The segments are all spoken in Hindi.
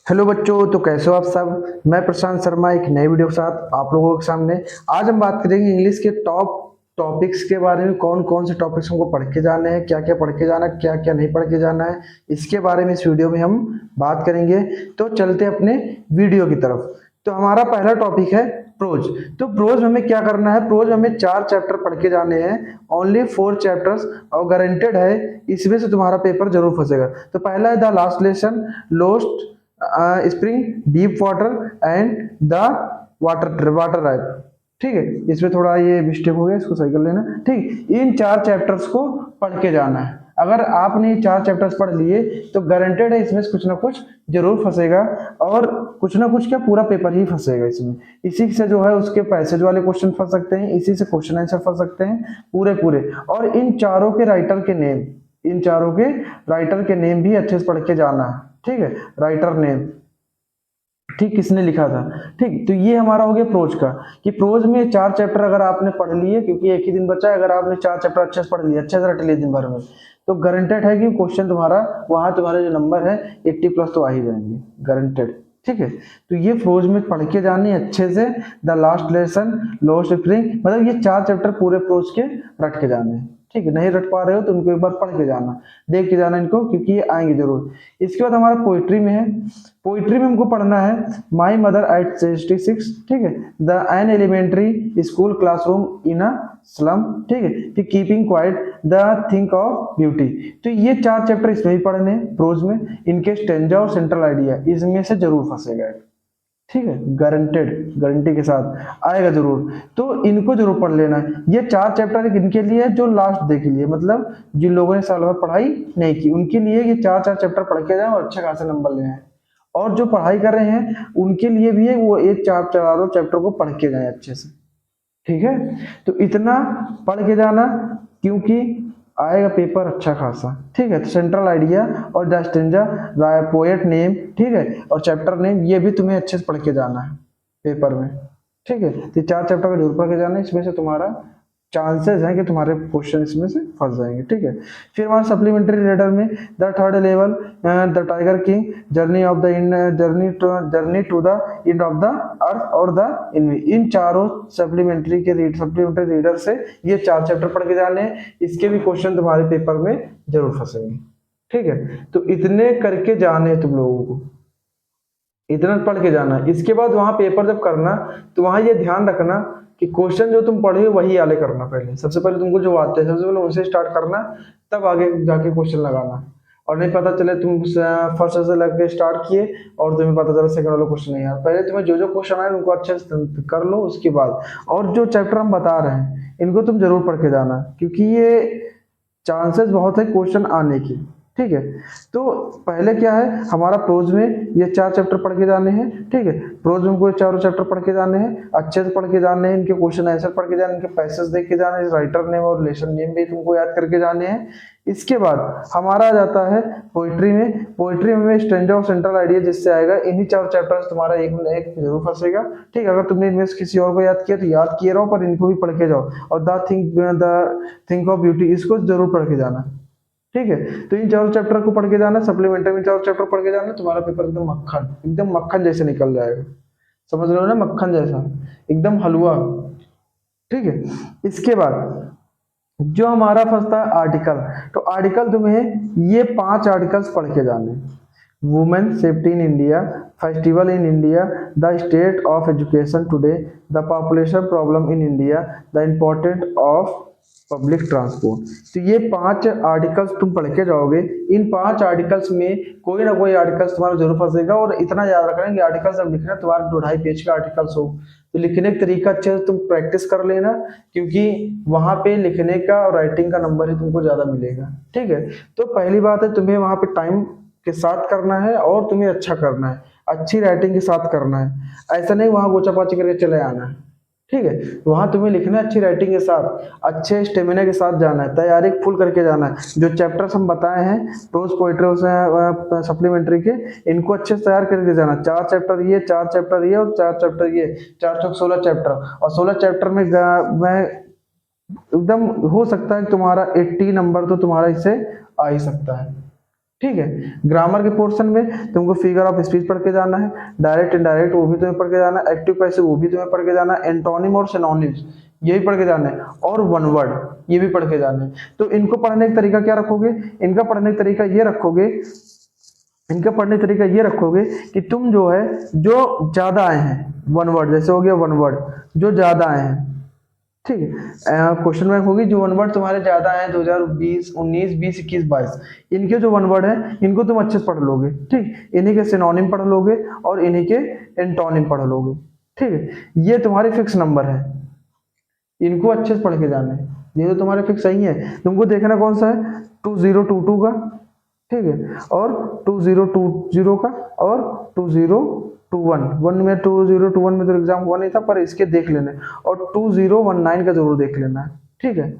हेलो बच्चों, तो कैसे हो आप सब। मैं प्रशांत शर्मा एक नई वीडियो के साथ आप लोगों के सामने। आज हम बात करेंगे इंग्लिश के टॉप टॉपिक्स के बारे में। कौन कौन से टॉपिक्स हमको पढ़ के जाने हैं, क्या क्या पढ़ के जाना है, क्या क्या नहीं पढ़ के जाना है, इसके बारे में इस वीडियो में हम बात करेंगे। तो चलते हैं अपने वीडियो की तरफ। तो हमारा पहला टॉपिक है प्रोज। तो प्रोज में हमें क्या करना है, प्रोज हमें 4 चैप्टर पढ़ के जाने हैं, ओनली 4 चैप्टर्स, और गारंटेड है इसमें से तुम्हारा पेपर जरूर फंसेगा। तो पहला है the last lesson, lost spring, deep water and the water water ripe. ठीक है, इसमें थोड़ा ये मिस्टेक हो गया, इसको सही कर लेना। ठीक, इन 4 चैप्टर्स को पढ़ के जाना है। अगर आपने ये 4 चैप्टर्स पढ़ लिए तो गारंटेड है इसमें से कुछ ना कुछ जरूर फंसेगा, और कुछ ना कुछ क्या पूरा पेपर ही फंसेगा इसमें। इसी से जो है उसके पैसेज वाले क्वेश्चन फंस सकते हैं, इसी से क्वेश्चन आंसर फंस सकते हैं पूरे पूरे। और इन चारों के राइटर के नेम, इन चारों के राइटर के नेम भी अच्छे से पढ़ के जाना है। ठीक है, राइटर नेम, ठीक, किसने लिखा था। ठीक, तो ये हमारा हो गया प्रोज का, कि प्रोज में 4 चैप्टर अगर आपने पढ़ लिए, क्योंकि एक ही दिन बचा है, अगर आपने 4 चैप्टर अच्छे से पढ़ लिए, अच्छे से रट लिए दिन भर में, तो गारंटेड है कि क्वेश्चन तुम्हारा वहां, तुम्हारे जो नंबर है 80+ तो आ ही जाएंगे, गारंटेड। ठीक है, तो ये प्रोज में पढ़ के जाने अच्छे से। The last lesson, lost spring, मतलब ये 4 चैप्टर पूरे प्रोज के रट के जाने हैं। ठीक है, नहीं रट पा रहे हो तो उनको एक बार पढ़ के जाना, देख के जाना इनको, क्योंकि ये आएंगे जरूर। इसके बाद हमारा पोइट्री में है। पोइट्री में हमको पढ़ना है माई मदर एट 66। ठीक है, the an elementary school classroom in a slum. ठीक है, फिर keeping quiet, the thing of beauty. तो ये 4 चैप्टर इसमें भी पढ़ने हैं प्रोज में। इनके स्टेंजा और सेंट्रल आइडिया इसमें से जरूर फंसेगा। ठीक है, गारंटेड, गारंटी के साथ आएगा जरूर। तो इनको जरूर पढ़ लेना है। ये 4 चैप्टर इनके लिए जो लास्ट डे के लिए, मतलब जिन लोगों ने साल भर पढ़ाई नहीं की, उनके लिए ये 4 4 चैप्टर पढ़ के जाए और अच्छे खासे नंबर ले आए। और जो पढ़ाई कर रहे हैं उनके लिए भी है, वो एक चारों चैप्टर को पढ़ के जाए अच्छे से। ठीक है, तो इतना पढ़ के जाना, क्योंकि आएगा पेपर अच्छा खासा। ठीक है, तो सेंट्रल आइडिया और द स्टेंजा, पोएट नेम, ठीक है, और चैप्टर नेम, ये भी तुम्हें अच्छे से पढ़ के जाना है पेपर में। ठीक है, तो 4 चैप्टर का जरूर पढ़ के जाना है, इसमें से तुम्हारा चांसेस हैं कि तुम्हारे क्वेश्चन इसमें से फंस जाएंगे। ठीक है, फिर हमारा सप्लीमेंट्री रीडर में the third level, the tiger king, journey of the in, journey to the end of the earth और द इनवी। इन चारों सप्लीमेंट्री रीडर से ये 4 चैप्टर पढ़ के जाने हैं। इसके भी क्वेश्चन तुम्हारे पेपर में जरूर फंसेंगे। ठीक है, तो इतने करके जाने हैं तुम लोगों को, इतना पढ़ के जाना है। इसके बाद वहां पेपर जब करना, तो वहां ये ध्यान रखना कि क्वेश्चन जो तुम पढ़े वही वाले करना। पहले सबसे पहले तुमको जो आते हैं सबसे पहले उनसे स्टार्ट करना, तब आगे जाके क्वेश्चन लगाना। और नहीं पता चले तुम फर्स्ट से लग के स्टार्ट किए और तुम्हें पता चला सेकंड वाला क्वेश्चन नहीं आया, पहले तुम्हें जो जो क्वेश्चन आए उनको अच्छे से कर लो उसके बाद। और जो चैप्टर हम बता रहे हैं इनको तुम जरूर पढ़ के जाना, क्योंकि ये चांसेस बहुत है क्वेश्चन आने की। ठीक है, तो पहले क्या है हमारा प्रोज में ये 4 चैप्टर पढ़ के जाने हैं। ठीक है, प्रोज में हमको चारों चैप्टर पढ़ के जाने हैं, अच्छे से पढ़ के जाने हैं, इनके क्वेश्चन आंसर पढ़ के जाने, इनके पैसेज देख के जाने, राइटर नेम और लेसन नेम भी तुमको याद करके जाने हैं। इसके बाद हमारा आ जाता है पोइट्री में। पोइट्री में स्टैंजा और सेंट्रल आइडिया जिससे आएगा, इन्हीं 4 चैप्टर्स तुम्हारा एक न एक जरूर फंसेगा। ठीक है, अगर तुमने इनमें से किसी और को याद किया तो याद किए रहो, पर इनको भी पढ़ के जाओ। और द थिंक ऑफ ब्यूटी, इसको जरूर पढ़ के जाना। ठीक है, तो इन 4 चैप्टर को पढ़ के जाना, सप्लीमेंट्री में 4 चैप्टर पढ़ के जाना, तुम्हारा पेपर एकदम मक्खन, एकदम मक्खन जैसे निकल जाएगा। समझ रहे हो ना, मक्खन जैसा, एकदम हलवा। ठीक है, इसके बाद जो हमारा फंसता है आर्टिकल, तो आर्टिकल तुम्हें ये 5 आर्टिकल्स पढ़ के जाने। Women safety in India, festival in India, the state of education today, the population problem in India, the important of public transport. तो ये 5 आर्टिकल्स तुम पढ़ के जाओगे। इन 5 आर्टिकल्स में कोई ना कोई आर्टिकल्स तुम्हारा जरूर फंसेगा। और इतना याद रखना कि आर्टिकल्स जब लिखना तुम्हारा 2-2.5 पेज का आर्टिकल्स हो, तो लिखने का तरीका अच्छे से तुम प्रैक्टिस कर लेना, क्योंकि वहां पे लिखने का और राइटिंग का नंबर ही तुमको ज्यादा मिलेगा। ठीक है, तो पहली बात है तुम्हें वहां पे टाइम के साथ करना है, और तुम्हें अच्छा करना है, अच्छी राइटिंग के साथ करना है। ऐसा नहीं वहां गोचा पाची करके चले आना है। ठीक है, वहां तुम्हें लिखना है अच्छी राइटिंग के साथ, अच्छे स्टेमिना के साथ जाना है, तैयारी फुल करके जाना है। जो चैप्टर्स हम बताए हैं प्रोज पोइट्री सप्लीमेंट्री के, इनको अच्छे से तैयार करके जाना। 4 चैप्टर ये, 4 चैप्टर ये, और 4 चैप्टर ये, 4 चौक 16 चैप्टर। और 16 चैप्टर में मैं एकदम हो सकता है कि तुम्हारा 80 नंबर तो तुम्हारा इससे आ ही सकता है। ठीक है। ग्रामर के पोर्शन में तुमको फिगर ऑफ स्पीच पढ़ के जाना है, डायरेक्ट इनडायरेक्ट वो भी तुम्हें पढ़ के जाना है, एक्टिव पैसिव वो भी तुम्हें पढ़ के जाना है, एंटोनिम और सिनोनिम्स ये भी पढ़ के जाना है, और वन वर्ड ये भी पढ़ के जाना है। तो इनको पढ़ने का तरीका क्या रखोगे, इनका पढ़ने का तरीका ये रखोगे, इनका पढ़ने का तरीका ये रखोगे कि तुम जो है जो ज्यादा आए हैं वन वर्ड, जैसे हो गया वन वर्ड जो ज्यादा आए हैं, ठीक है। क्वेश्चन बैंक होगी जो वन वर्ड तुम्हारे ज्यादा हैं 2020 19 20 21 22, इनके जो वन वर्ड है इनको तुम अच्छे से पढ़ लोगे, ठीक। इन्हीं के सिनोनिम पढ़ लोगे और इन्हीं के एंटोनिम पढ़ लोगे, ठीक है। ये तुम्हारे फिक्स नंबर है, इनको अच्छे से पढ़ के जाना है, ये तो तुम्हारे फिक्स सही है। तुमको देखना कौन सा है 2022 का, ठीक है, और 2020 का और 2021 वन में 2021 में तो एग्जाम हुआ नहीं था पर इसके देख लेना, और 2019 का जरूर देख लेना है, ठीक है।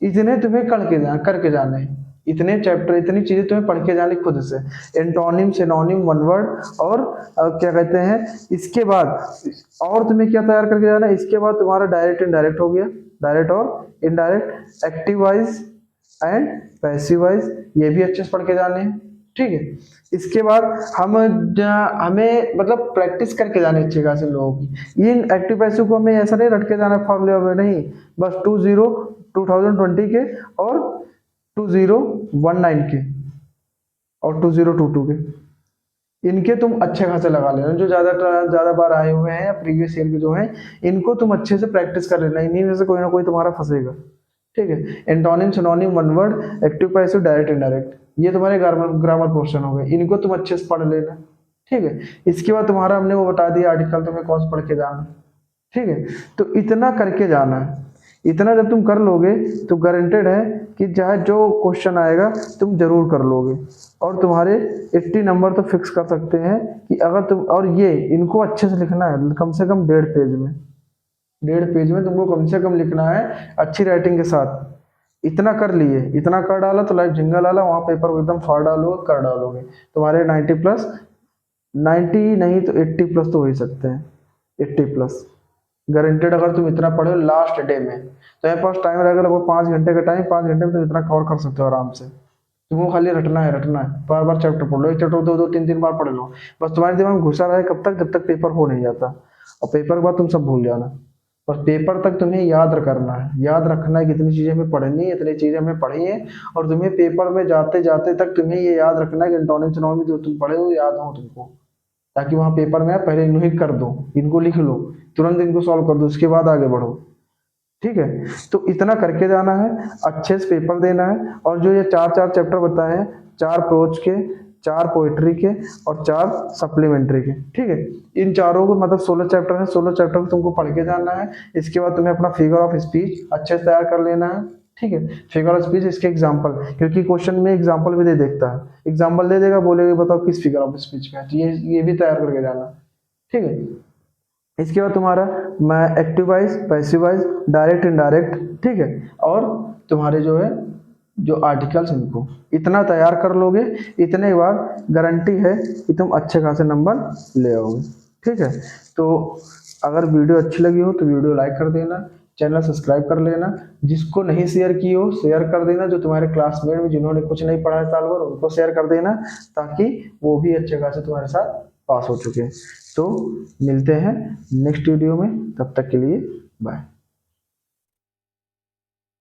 इतने तुम्हें करके जाना है, इतने चैप्टर इतनी चीजें तुम्हें पढ़ के जाने खुद से, एंटोनिम सिनोनिम वन वर्ड, और क्या कहते हैं इसके बाद और तुम्हें क्या तैयार करके जाना है, इसके बाद तुम्हारा डायरेक्ट इनडायरेक्ट हो गया, डायरेक्ट और indirect, active voice and passive wise ये भी अच्छे से पढ़ के जाने हैं, ठीक है। इसके बाद हमें मतलब प्रैक्टिस करके जाने अच्छे खासे लोगों की, इन एक्टिव पैसिव को हमें ऐसा नहीं रट के जाना फॉर्मूले में, नहीं, बस 2020 के और 2019 के और 2022 के, इनके तुम अच्छे खासे लगा लेना, जो ज्यादा बार आए हुए हैं या प्रीवियस ईयर के जो हैं इनको तुम अच्छे से प्रैक्टिस कर लेना, इन्हीं में से कोई ना कोई तुम्हारा फंसेगा, ठीक है। Antonym synonym one word active passive direct indirect ये तुम्हारे ग्रामर पोर्शन हो गए, इनको तुम अच्छे से पढ़ लेना, ठीक है। इसके बाद तुम्हारा हमने वो बता दिया आर्टिकल तुम्हें कौन सा पढ़ के जाना, ठीक है। तो इतना करके जाना है, इतना जब तुम कर लोगे तो गारंटेड है कि चाहे जो क्वेश्चन आएगा तुम जरूर कर लोगे, और तुम्हारे 80 नंबर तो फिक्स कर सकते हैं कि अगर तुम, और ये इनको अच्छे से लिखना है कम से कम 1.5 पेज में तुमको कम से कम लिखना है अच्छी राइटिंग के साथ। इतना कर लिए, इतना कर डाला तो लाइफ जिंगल वाला वहाँ पेपर एकदम फाड़ डालोगे, कर डालोगे, तुम्हारे 90 प्लस, 90 नहीं तो 80 प्लस तो हो ही सकते हैं, 80 प्लस गारंटेड। अगर तुम इतना पढ़ो लास्ट डे में, तो मेरे पास टाइम रहेगा लगभग 5 घंटे का टाइम, 5 घंटे में तुम इतना कवर कर सकते हो आराम से। तुमको खाली रटना है, बार बार चैप्टर पढ़ लो, एक चैप्टर 2-2 3-3 बार पढ़ लो, बस तुम्हारे दिमाग में घुसा रहे कब तक, जब तक पेपर हो नहीं जाता, और पेपर के बाद तुम सब भूल जाना, पर पेपर तक तुम्हें याद करना है, याद रखना है कि इतनी चीजें हमें पढ़नी है, इतनी चीजें हमें पढ़ी है, और तुम्हें पेपर में जाते जाते तक तुम्हें ये याद रखना है कि एंटोनिम सिनोनिम जो तुम पढ़े हो याद हो तुमको, ताकि वहां पेपर में पहले इन्हें ही कर दो, इनको लिख लो, तुरंत इनको सॉल्व कर दो, उसके बाद आगे बढ़ो, ठीक है। तो इतना करके जाना है, अच्छे से पेपर देना है, और जो ये 4 चैप्टर बताए हैं, 4 प्रोज के, 4 पोएट्री के और 4 सप्लीमेंट्री के, ठीक है। इन चारों को मतलब 16 चैप्टर है, 16 चैप्टर तुमको पढ़ के जाना है। इसके बाद तुम्हें अपना फिगर ऑफ स्पीच अच्छे से तैयार कर लेना है, ठीक है। फिगर ऑफ स्पीच इसके एग्जाम्पल, क्योंकि क्वेश्चन में एग्जाम्पल भी दे देखता है, एग्जाम्पल दे देगा, बोलेगा बताओ किस फिगर ऑफ स्पीच का, ये भी तैयार करके जाना, ठीक है। इसके बाद तुम्हारा मैं active voice, passive wise, direct indirect, ठीक है, और तुम्हारे जो है जो आर्टिकल्स इनको इतना तैयार कर लोगे, इतने के बाद गारंटी है कि तुम अच्छे खासे नंबर ले आओगे, ठीक है। तो अगर वीडियो अच्छी लगी हो तो वीडियो लाइक कर देना, चैनल सब्सक्राइब कर लेना, जिसको नहीं शेयर की हो शेयर कर देना, जो तुम्हारे क्लासमेट में जिन्होंने कुछ नहीं पढ़ा है साल भर उनको शेयर कर देना, ताकि वो भी अच्छे खासे तुम्हारे साथ पास हो चुके हैं। तो मिलते हैं नेक्स्ट वीडियो में, तब तक के लिए बाय।